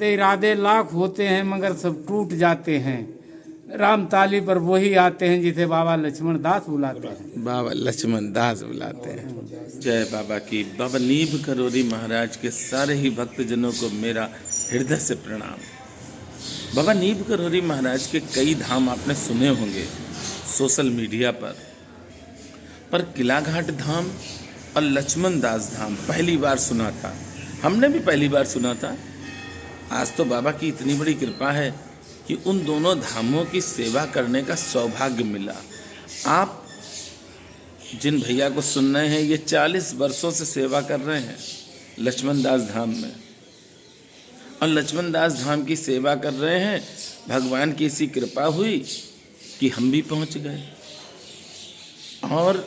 ते इरादे लाख होते हैं मगर सब टूट जाते हैं। राम ताली पर वही आते हैं जिसे बाबा लक्ष्मण दास बुलाते हैं। बाबा लक्ष्मण दास बुलाते हैं। जय बाबा की। बाबा नीब करोरी महाराज के सारे ही भक्तजनों को मेरा हृदय से प्रणाम। बाबा नीब करोरी महाराज के कई धाम आपने सुने होंगे सोशल मीडिया पर किलाघाट धाम और लक्ष्मण दास धाम पहली बार सुना था। हमने भी पहली बार सुना था। आज तो बाबा की इतनी बड़ी कृपा है कि उन दोनों धामों की सेवा करने का सौभाग्य मिला। आप जिन भैया को सुन रहे हैं ये 40 वर्षों से सेवा कर रहे हैं लक्ष्मण दास धाम में, और लक्ष्मण दास धाम की सेवा कर रहे हैं। भगवान की ऐसी कृपा हुई कि हम भी पहुंच गए, और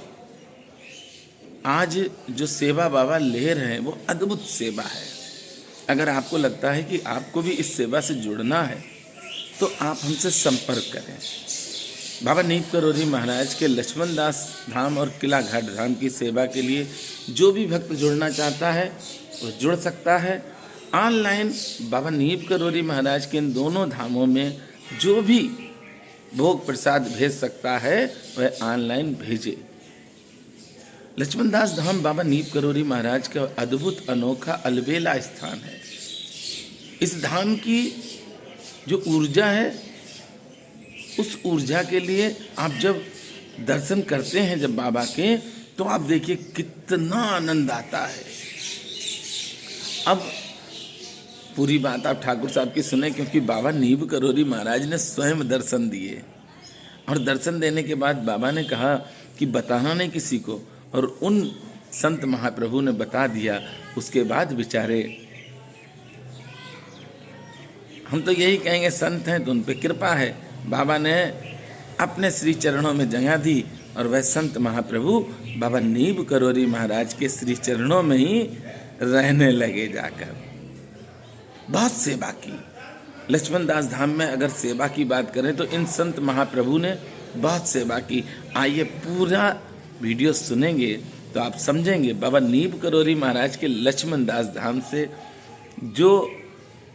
आज जो सेवा बाबा ले रहे हैं वो अद्भुत सेवा है। अगर आपको लगता है कि आपको भी इस सेवा से जुड़ना है तो आप हमसे संपर्क करें। बाबा नीब करोरी महाराज के लक्ष्मण दास धाम और किलाघाट धाम की सेवा के लिए जो भी भक्त जुड़ना चाहता है वो जुड़ सकता है। ऑनलाइन बाबा नीब करोरी महाराज के इन दोनों धामों में जो भी भोग प्रसाद भेज सकता है वह ऑनलाइन भेजे। लक्ष्मण दास धाम बाबा नीब करोरी महाराज का अद्भुत अनोखा अलबेला स्थान है। इस धाम की जो ऊर्जा है उस ऊर्जा के लिए आप जब दर्शन करते हैं जब बाबा के, तो आप देखिए कितना आनंद आता है। अब पूरी बात आप ठाकुर साहब की सुने, क्योंकि बाबा नीब करोरी महाराज ने स्वयं दर्शन दिए, और दर्शन देने के बाद बाबा ने कहा कि बताना नहीं किसी को, और उन संत महाप्रभु ने बता दिया। उसके बाद बेचारे, हम तो यही कहेंगे संत हैं तो उन पे कृपा है। बाबा ने अपने श्री चरणों में जगह दी, और वह संत महाप्रभु बाबा नीब करोरी महाराज के श्री चरणों में ही रहने लगे जाकर। बहुत सेवा की। लक्ष्मण दास धाम में अगर सेवा की बात करें तो इन संत महाप्रभु ने बहुत सेवा की। आइए पूरा वीडियो सुनेंगे तो आप समझेंगे बाबा नीब करोरी महाराज के लक्ष्मण दास धाम से, जो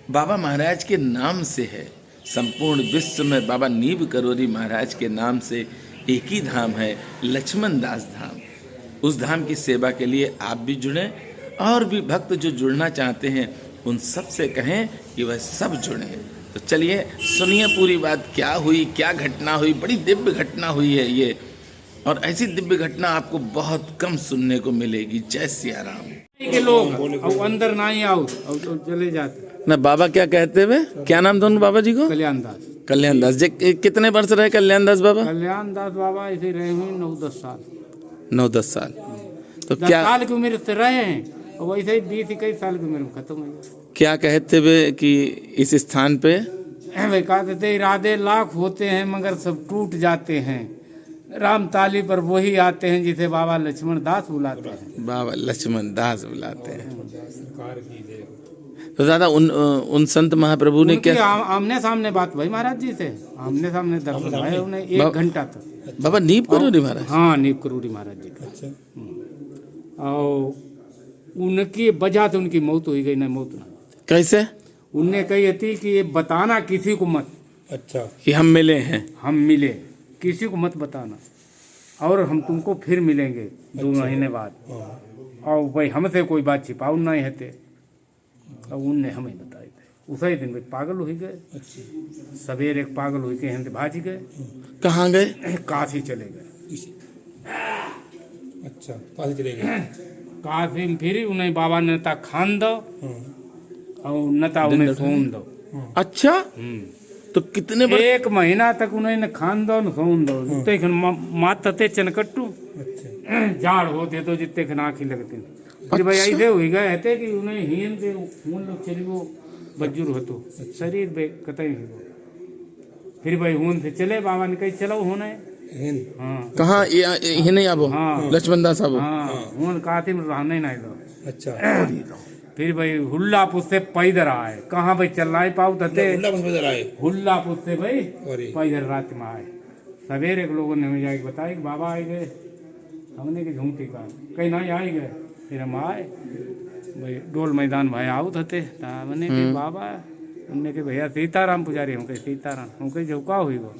बाबा महाराज के नाम से है। संपूर्ण विश्व में बाबा नीब करोरी महाराज के नाम से एक ही धाम है, लक्ष्मण दास धाम। उस धाम की सेवा के लिए आप भी जुड़ें, और भी भक्त जो जुड़ना चाहते हैं उन सब से कहें कि वह सब जुड़ें। तो चलिए सुनिए पूरी बात, क्या हुई, क्या घटना हुई। बड़ी दिव्य घटना हुई है ये, और ऐसी दिव्य घटना आपको बहुत कम सुनने को मिलेगी। जय सिया राम। के लोग अब अंदर ना ही आओ, अब तो चले जाते ना। बाबा क्या कहते हुए, क्या नाम दोनों बाबा जी को? कल्याण दास। कल्याण दास जी कितने वर्ष रहे कल्याण दास बाबा? कल्याण दास बाबा ऐसे रहे हुए 9-10 साल। 9-10 साल। तो 10 क्या साल की उम्र से रहे हैं, और वैसे ही 20-21 साल की उम्र में खत्म हो गया। क्या कहते हुए कि इस स्थान पे वे कहते थे इरादे लाख होते हैं मगर सब टूट जाते हैं। राम ताली पर वही आते हैं जिसे बाबा लक्ष्मण दास बुलाते हैं। बाबा लक्ष्मण दास बुलाते हैं। तो दादा उन संत महाप्रभु ने क्या आमने सामने बात भाई महाराज जी से, आमने सामने दर्शन भाई उन्हें 1 घंटा तक। बाबा नीब करोरी महाराज? हाँ, नीब करोरी महाराज जी का। और उनकी वजह से उनकी मौत हो गई। नहीं मौत ना, कैसे? उनने कही थी कि ये बताना किसी को मत। अच्छा, कि हम मिले हैं, हम मिले, किसी को मत बताना, और हम तुमको फिर मिलेंगे 2 महीने बाद। और भाई हमसे कोई बात छिपाऊ नहीं है थे। और उनने हमें बताए थे। उसी दिन में पागल हो गए। सवेरे पागल हो के हम भाज गए। कहाँ गए? काशी चले गए। अच्छा, काशी चले गए। काशी में फिर उन्हें बाबा ने नता खान दो और नता उन्हें सोन दो। अच्छा, तो कितने 1 महीना तक उन्हें खान दो न सोन दो। जितने मातते चनकट्टू झाड़ होते तो जितने खन आँखी लगते। फिर भाई ऐसे हो गए थे कि उन्हें हीन के खून लोग चली वो बज्जुर होतो शरीर बे कतई हो। फिर भाई हून से चले बाबा ने कही चलो होने। हाँ, कहाँ ये नहीं आबो? हाँ, लक्ष्मण दास आबो। हाँ, हून काशी में रहने नहीं दो। अच्छा। फिर भाई हुल्लापुर से पैदल आए। कहाँ भाई चल रहा है पाऊ धते हुल्लापुर से भाई पैदल रात में आए। सवेरे के लोगों ने हमें जाके बताया कि बाबा आए गए। हमने की झूठी कहा कहीं नहीं आए गए। फिर हम आए भाई डोल मैदान भाई आउत हते। मैंने कि बाबा उनने कहा भैया सीताराम पुजारी, हम कहे सीताराम, हम कहे जो का हुई वो,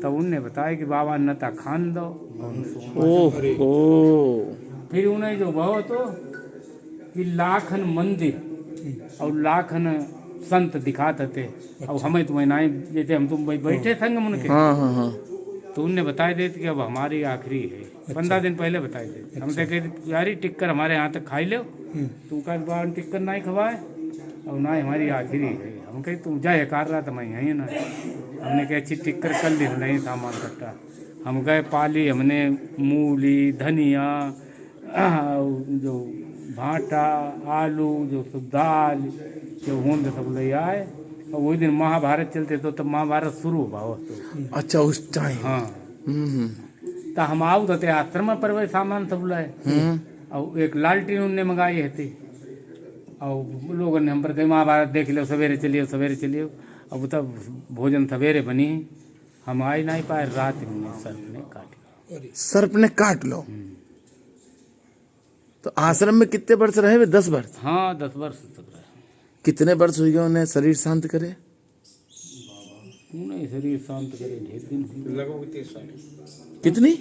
तब उनने बताया कि बाबा नता खान दो। ओहो। फिर उन्हें जो बहु तो कि लाखन मंदिर और लाखन संत दिखाते थे, और हमें तुम्हें ना जैसे हम तुम बैठे संग उनके, हाँ हाँ हाँ। तो उनने बताए देते कि अब हमारी आखिरी है। 15 दिन पहले बताए थे। हमसे कहे यारी टिक्कर हमारे यहाँ तक खाई लो, तू का बार टिक्कर नहीं खवाए और ना हमारी आखिरी है। हम कहे तुम जाए कार रहा था मैं यहीं ना, हमने कहा अच्छी टिक्कर कर ली, नहीं सामान कट्टा। हम गए पाली, हमने मूली, धनिया, जो भाटा, आलू, जो दाल, जो होंद सब ले आए। और वही दिन महाभारत चलते तो तब महाभारत शुरू हुआ हो तो। अच्छा उस टाइम। हाँ, तो हम आऊ तो आश्रम पर वही सामान सब लाए, और एक लालटेन उनने मंगाई है, और लोगों ने हम पर कही महाभारत देख लो, सवेरे चलिए सवेरे चलिए। अब तब भोजन सवेरे बनी, हम आ ही नहीं पाए, रात में सर्प ने काटी। सर्प ने काट लो। तो आश्रम में कितने वर्ष रहे वे? 10 वर्ष। हाँ 10 वर्ष तक रहे। कितने वर्ष हुई गए उन्हें शरीर शांत करे? नहीं शरीर शांत करे ढेर दिन हुए। लगभग 30 साल। कितनी?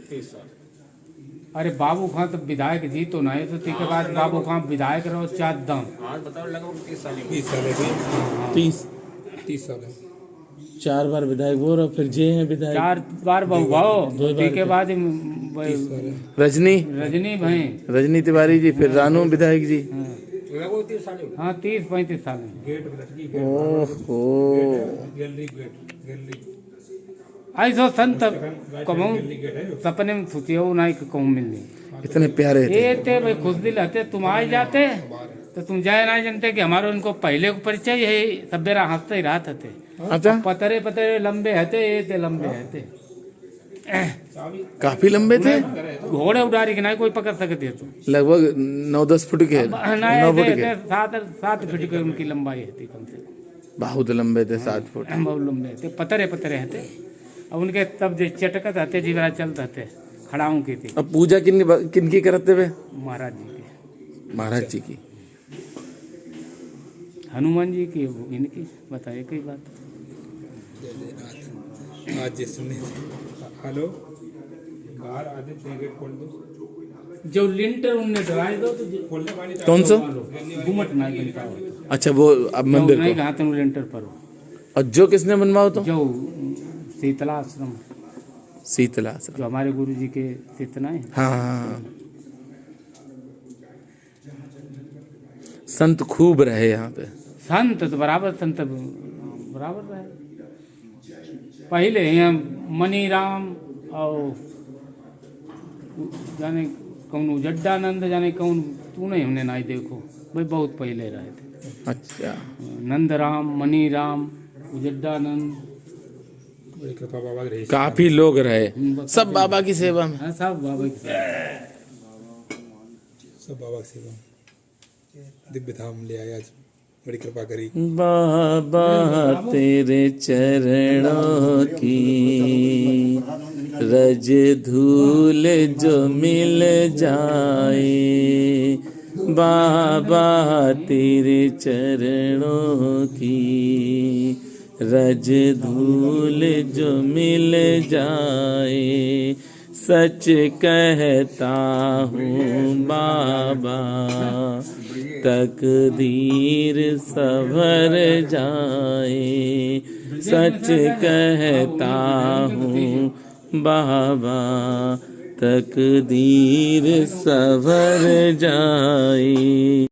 30 साल। अरे बाबू खां तो विधायक जी तो नहीं, तो उसके बाद बाबू खां विधायक रहो चार दाम। आज बताओ लगभग 30 साल। 30 साल है। 30 साल है। 4 बार विधायक वो रहो, फिर जे हैं विधायक 4 बार बहु भाव, के बाद रजनी भाई, रजनी तिवारी जी, फिर रानू विधायक जी। लगभग 30 साल। हाँ 30-35 साल में। ओहो। ऐसो संत कहूँ सपने में सुतियो नहीं कहूँ मिलनी। इतने प्यारे थे। ये थे भाई खुश दिल हते, तुम आ जाते तो तुम जाए ना जानते कि हमारे उनको पहले को परिचय है, सब बेरा हंसते ही रात थे। अच्छा। पतरे पतरे लंबे हते, ये थे लंबे हते, काफी लंबे थे। घोड़े उड़ारी के नहीं कोई पकड़ सकते तो लगभग 9-10 फुट के। 9 फुट के। 7 फीट की उनकी लंबाई है कम से कम। बहुत लंबे थे, 7 फुट। बहुत लंबे थे, पतरे पतरे थे। और उनके तब जो चटकत हते जीवरा चलते थे, खड़ाऊं की थी। अब पूजा किनकी करते हुए? महाराज जी की। महाराज जी की। हनुमान जी की, इनकी बताइए कोई बात। आज सुनने हेलो बाहर आधे गेट खोल दो। जो लिंटर उनने डराए दो तो खोलने वाली कौन सा? घुमट नहीं बनता हो। अच्छा वो अब मंदिर नहीं को। कहा तुम लिंटर पर हो। और जो किसने बनवाओ तो? जो शीतला आश्रम, शीतला आश्रम। जो हमारे गुरु जी के शीतना है। हाँ हाँ। संत खूब रहे यहाँ पे। संत तो बराबर, संत बराबर रहे। पहले यहाँ मनीराम और जाने कौन उजड्डानंद, जाने कौन तू नहीं, हमने नहीं देखो भाई, बहुत पहले रहे थे। अच्छा। नंदराम, मनीराम, उजड्डानंद, बड़ी कृपा बाबा रही। काफी लोग रहे, सब बाबा की सेवा में। हाँ सब बाबा की सेवा। सब बाबा की सेवा, दिव्य धाम ले आया आज, बड़ी कृपा करी। बाबा तेरे चरणों की रज धूल जो मिल जाए, बाबा तेरे चरणों की रज धूल जो मिल जाए, सच कहता हूँ बाबा तकदीर संवर जाए, सच कहता हूँ बाबा तकदीर संवर जाए।